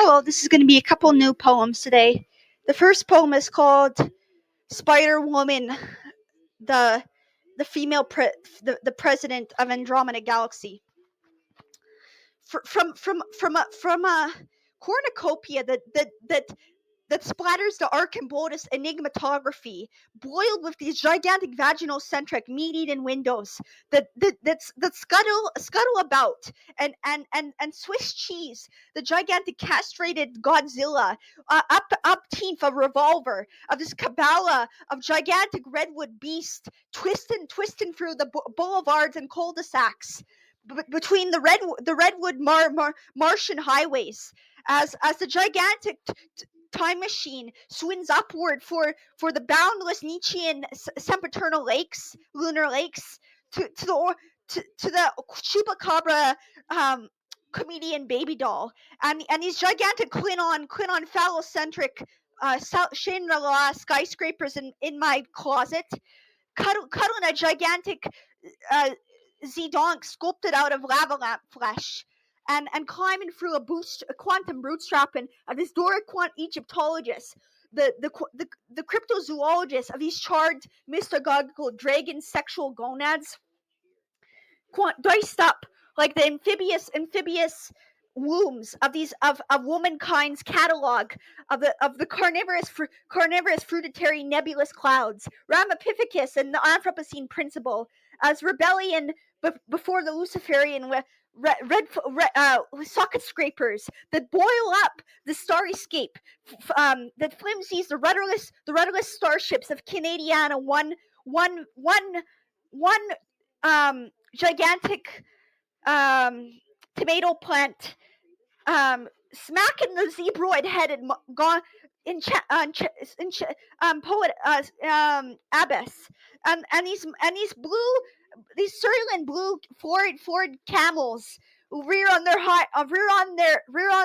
Hello, this is going to be a couple new poems today. The first poem is called Spider Woman, the the president of Andromeda Galaxy. From a cornucopia that splatters the Archimedes enigmatography, boiled with these gigantic vaginal-centric meat-eating windows that scuttle about, and Swiss cheese, the gigantic castrated Godzilla, up teeth a revolver of this cabala of gigantic redwood beasts, twisting through the boulevards and cul-de-sacs between the redwood Martian highways, as the gigantic time machine swings upward for the boundless Nietzschean sempiternal lakes, lunar lakes, to the chupacabra comedian baby doll, and these gigantic Klingon phallocentric Shangri-La skyscrapers in my closet, cuddling a gigantic Zedonk sculpted out of lava lamp flesh, and climbing through a quantum bootstrapping of this Doric Egyptologist, the cryptozoologist of these charred mystagogical dragon sexual gonads, diced up like the amphibious wombs of these of womankind's catalog of the carnivorous fruitary nebulous clouds, Ramapithecus and the Anthropocene principle, as rebellion before the Luciferian red socket scrapers that boil up the starry scape, that flimsies the rudderless starships of Canadiana one gigantic tomato plant, smacking the zebroid-headed poet abbess, and these cerulean blue Ford camels who rear on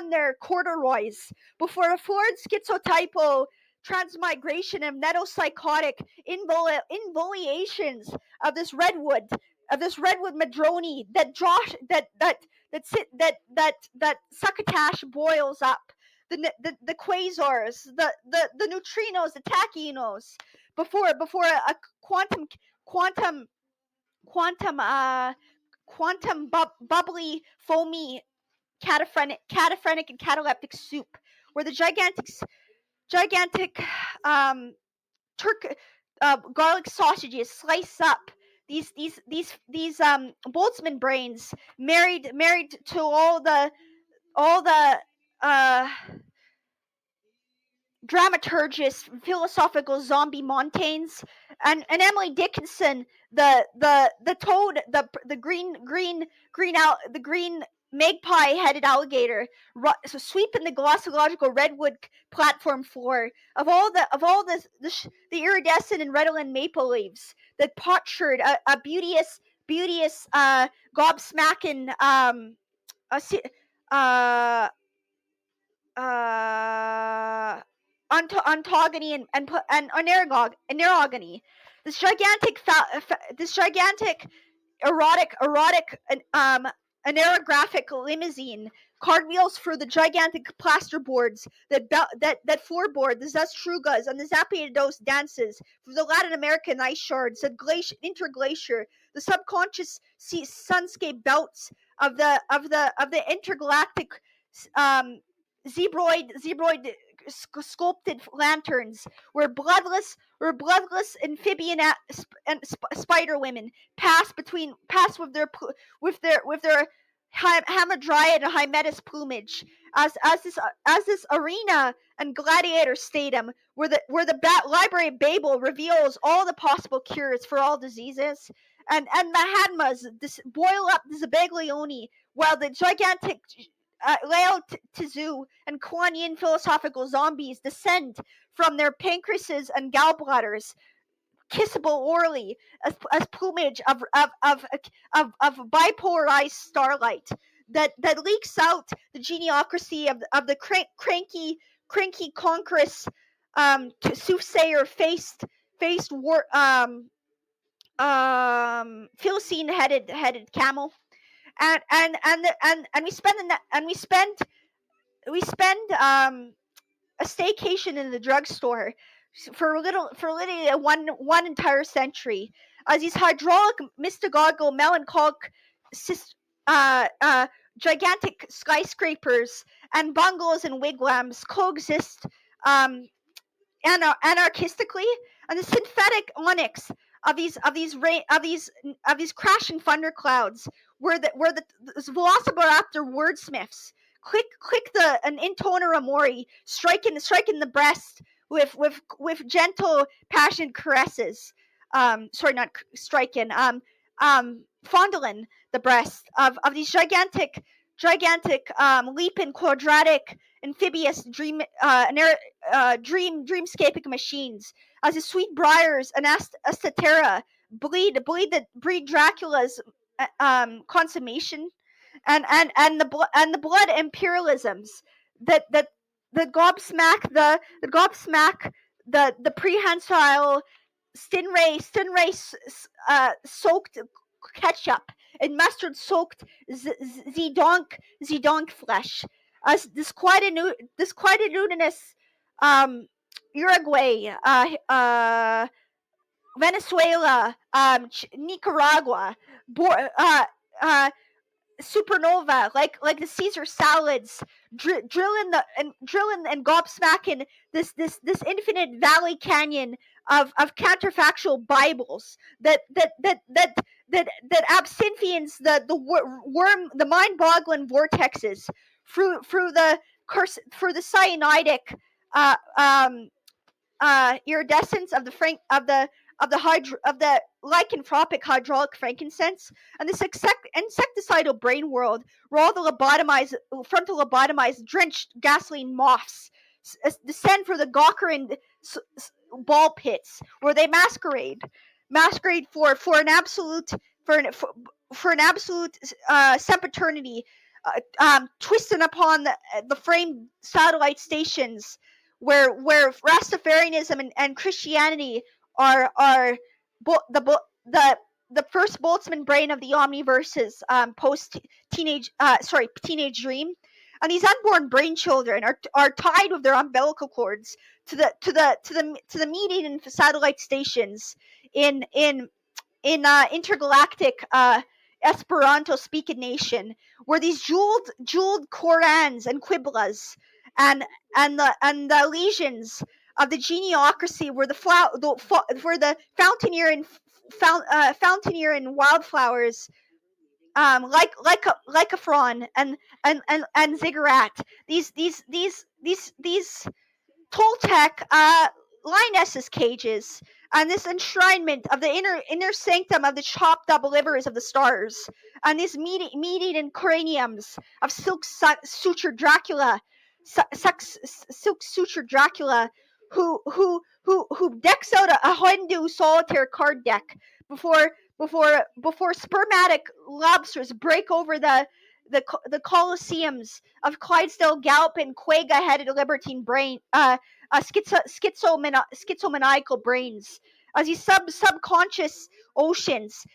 their corduroys before a Ford schizotypal transmigration of netopsychotic involutions of this redwood madrone that succotash boils up, the quasars, the neutrinos, the tachynos, before a bubbly, foamy, cataphrenic and cataleptic soup, where the gigantic garlic sausages slice up these boltzmann brains, married to all the dramaturgist philosophical zombie Montaignes, and Emily Dickinson, the toad, the green magpie-headed alligator, so sweeping the glossological redwood platform floor of all the iridescent and redolent maple leaves that potured a beauteous gobsmacking ontogony and anerogony. This gigantic erotic anerographic limousine, cartwheels for the gigantic plasterboards that floorboard the Zestrugas and the Zapdos dances for the Latin American ice shards that interglacier the subconscious sunscape belts of the intergalactic zebroid sculpted lanterns, where bloodless amphibian and spider women pass with their hamadryad and hymettus plumage, as this arena and gladiator stadium, where the library of Babel reveals all the possible cures for all diseases, and Mahatmas boil up the Zabaglione, while the gigantic Lao Tzu and Kuan Yin philosophical zombies descend from their pancreases and gallbladders, kissable orally, as plumage of bipolarized starlight that leaks out the geniocracy of the cranky conquerous soothsayer faced war Philistine headed camel. And we spend we spend a staycation in the drugstore for literally one entire century, as these hydraulic, mystagogical, melancholic, sys- gigantic skyscrapers and bungalows and wigwams coexist um, anarchistically, and the synthetic onyx of these crashing thunderclouds, where the velociraptor wordsmiths click an intonor amori, striking the breast with gentle passionate caresses. Sorry, not striking. Fondling the breast of these gigantic leaping quadratic amphibious dreamscapic machines, as the sweet briars and astatera breed Dracula's consummation, and the blood imperialisms that gobsmack the prehensile stingray soaked ketchup and mustard soaked zedonk flesh, as this quietutinous Uruguay, Venezuela, Nicaragua, uh, supernova, like the Caesar salads, drilling and gobsmacking this infinite valley canyon of counterfactual Bibles that absinthians the mind-boggling vortexes through the cyanidic uh, um, iridescence of the lycanthropic hydraulic frankincense, and this insecticidal brain world, where all the frontal lobotomized drenched gasoline moths descend for the Gawker ball pits, where they masquerade for an absolute sempiternity, twisting upon the framed satellite stations, where Rastafarianism and Christianity are the first boltzmann brain of the omniverse's post teenage dream, and these unborn brain children are tied with their umbilical cords to the meat-eating satellite stations in intergalactic Esperanto speaking nation, where these jeweled Korans and Qiblas and the legions of the geniocracy, where the fountaineer and wildflowers, like a Fron and Ziggurat, these Toltec lionesses cages, and this enshrinement of the inner sanctum of the chopped up livers of the stars, and these meat-eating craniums of silk-sutured Dracula, who decks out a Hindu solitaire card deck before spermatic lobsters break over the coliseums of Clydesdale galloping quagga-headed libertine schizomaniacal brains, as these subconscious oceans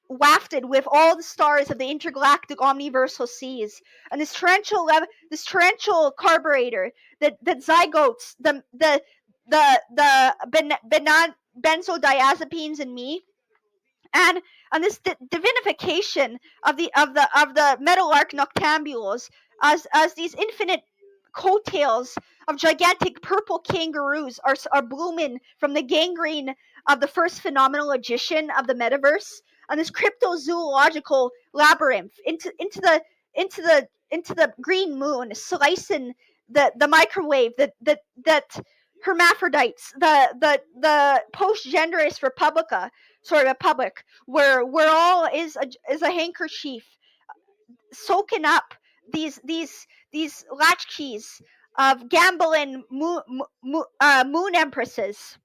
wafted with all the stars of the intergalactic omniversal seas, and this torrential carburetor that zygotes the benzodiazepines in me, and this divinification of the meadowlark noctambules, as these infinite coattails of gigantic purple kangaroos are blooming from the gangrene of the first phenomenal logician of the metaverse, and this cryptozoological labyrinth into the green moon, slicing the microwave that hermaphrodites, the post-genderist republic, where all is a handkerchief soaking up these latchkeys of gambling moon empresses,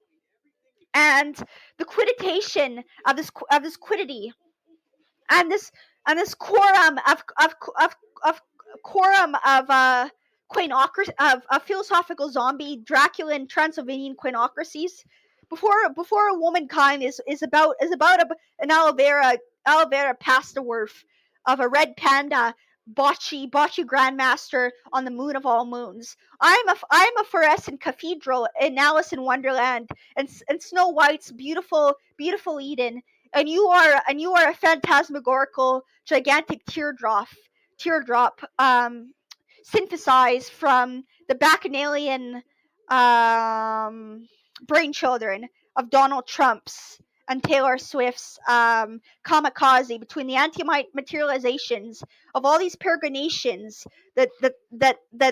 and the quiditation of this quiddity, and this quorum of quainocracy, of philosophical zombie Draculan Transylvanian quainocracies, before a womankind is about an aloe vera pasta worth of a red panda bocce grandmaster on the moon of all moons. I'm a fluorescent cathedral in Alice in Wonderland and Snow White's beautiful Eden, and you are a phantasmagorical gigantic teardrop synthesized from the bacchanalian brainchildren of Donald Trump's and Taylor Swift's kamikaze, between the anti-materializations of all these peregrinations that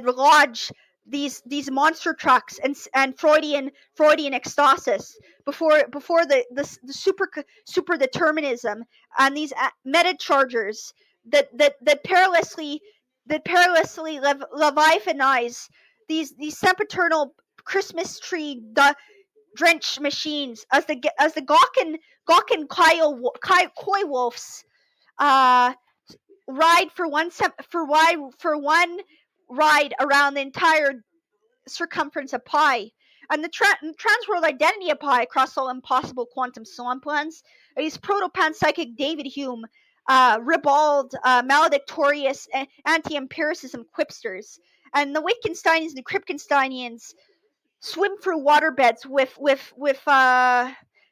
lodge these monster trucks and Freudian ecstasis before the super determinism and these meta chargers that perilously leviathanize these sempiternal Christmas tree drenched machines as the Gawkin Koi Wolves uh, ride for one ride around the entire circumference of pi. And the transworld identity of pi across all impossible quantum swamplands is proto-panpsychic David Hume, ribald, maledictorious anti-empiricism quipsters. And the Wittgensteinians and the Kripkensteinians swim through waterbeds with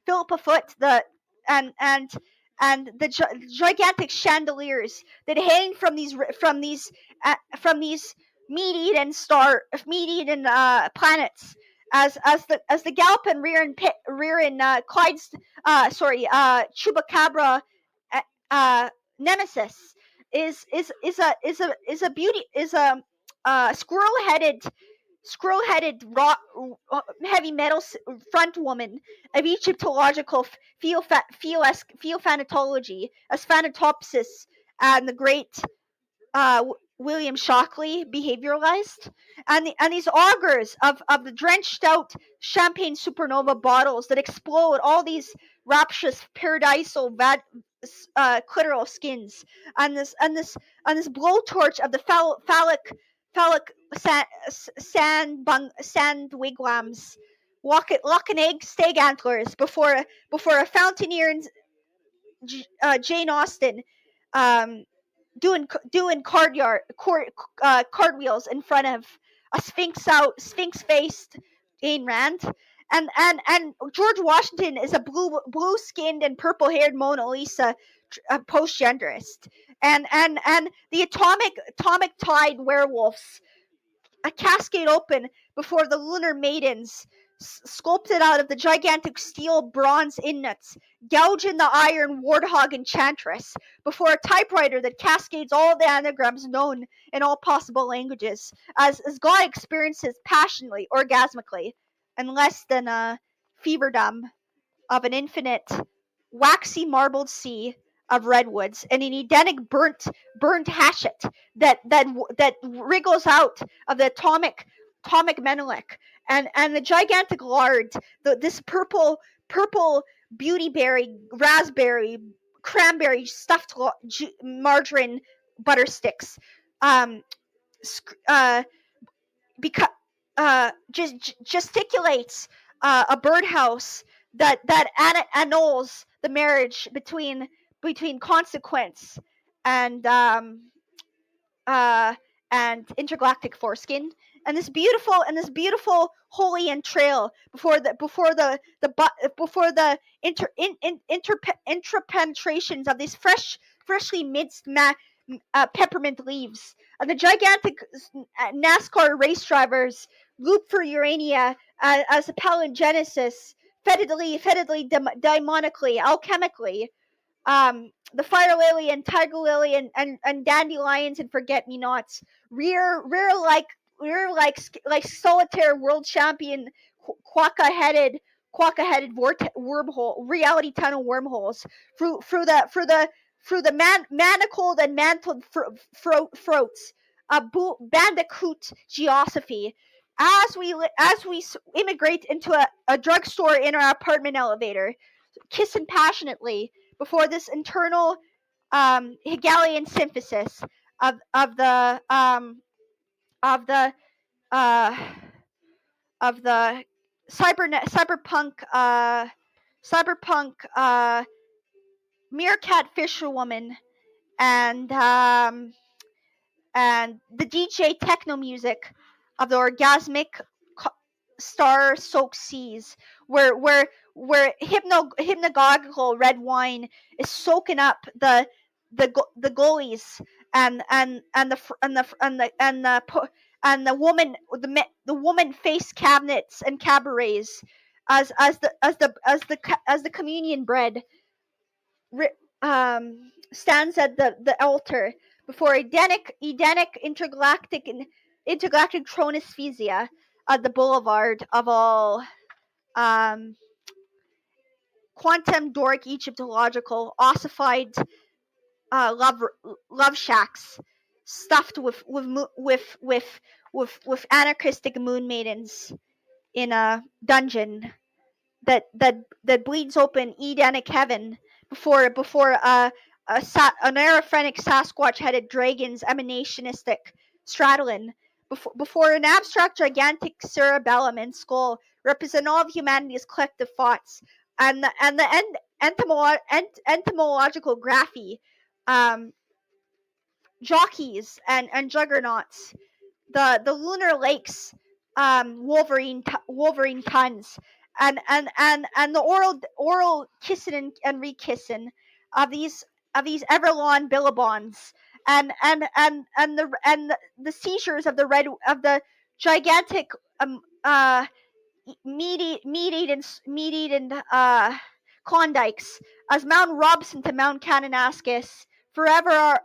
Philippa Foot, and the gigantic chandeliers that hang from these meat-eaten planets, as the Galpin rear in Clyde's Chupacabra nemesis is a beauty is a squirrel-headed heavy metal front woman of Egyptological theophanatology, as Thanatopsis and the great William Shockley behavioralized, and these augurs of the drenched out champagne supernova bottles that explode all these rapturous paradisal clitoral skins, and this blowtorch of the phallic sand wigwams, lock and egg stag antlers before a fountaineer and Jane Austen doing cartwheels in front of a sphinx faced Ayn Rand. And George Washington is a blue skinned and purple haired Mona Lisa post genderist. And the atomic tide werewolves a cascade open before the lunar maidens, sculpted out of the gigantic steel bronze ingots, gouging the iron warthog enchantress, before a typewriter that cascades all the anagrams known in all possible languages, as God experiences passionately, orgasmically, and less than a feverdom of an infinite, waxy marbled sea of redwoods and an Edenic burnt hatchet that wriggles out of the atomic Menelik, and the gigantic lard, this purple beauty berry, raspberry, cranberry stuffed margarine butter sticks, because gesticulates a birdhouse that annuls the marriage between consequence and intergalactic foreskin, and this beautiful holy entrail before the interpenetrations of these freshly minced peppermint leaves, and the gigantic NASCAR race drivers loop for Urania as a palingenesis, fetidly, daimonically, alchemically. The fire lily and tiger lily and dandelions and forget me nots rear like solitaire world champion quokka headed wormhole reality tunnel wormholes through the manacled and mantled throats of bandicoot geosophy, as we immigrate into a drugstore in our apartment elevator, kissing passionately before this internal Hegelian synthesis of the uh, cyberpunk meerkat fisherwoman and and the DJ techno music of the orgasmic star-soaked seas, where hypnagogical red wine is soaking up the gullies and the woman face cabinets and cabarets as the communion bread stands at the altar before Edenic intergalactic tronosphesia at the boulevard of all um, quantum Doric Egyptological ossified love shacks stuffed with anarchistic moon maidens in a dungeon that bleeds open Edenic heaven before an aerophrenic Sasquatch-headed dragon's emanationistic straddling, before an abstract gigantic cerebellum and skull represent all of humanity's collective thoughts, and the entomological graphy, jockeys and juggernauts, the lunar lakes, wolverine tons, and the oral kissing and re-kissing of these everlong billabongs, and the seizures of the gigantic meat-eating Klondikes as Mount Robson to Mount Kananaskis forever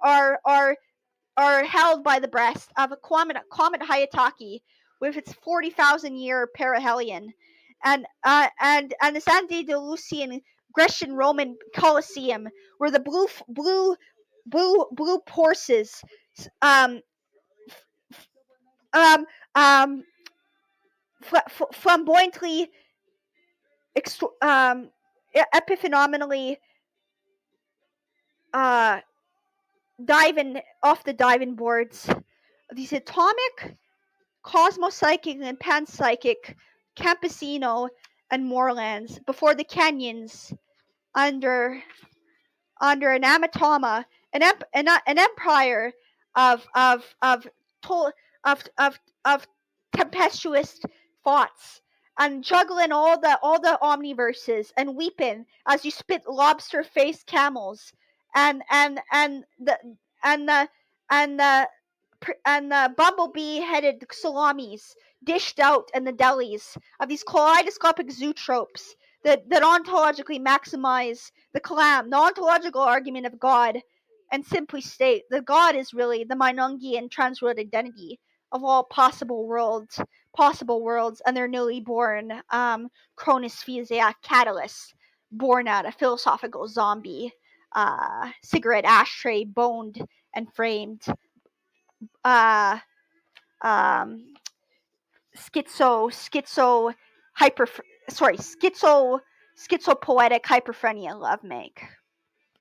are held by the breast of a Comet Hayataki with its 40,000-year perihelion, and the San Lucian Grecian-Roman Colosseum, where the blue horses um, um, flamboyantly epiphenomenally diving off the diving boards. These atomic, cosmopsychic, and panpsychic campesino and moorlands before the canyons under an amatoma, an empire of of of tempestuous thoughts, and juggling all the omniverses and weeping as you spit lobster faced camels and the and the and the and the bumblebee headed salamis dished out in the delis of these kaleidoscopic zootropes that ontologically maximize the ontological argument of God, and simply state that God is really the Meinungian transworld identity of all possible worlds, and their newly born chronosphesia catalysts, born out of philosophical zombie, cigarette ashtray boned and framed, uh, um, schizopoetic hyperphrenia love make.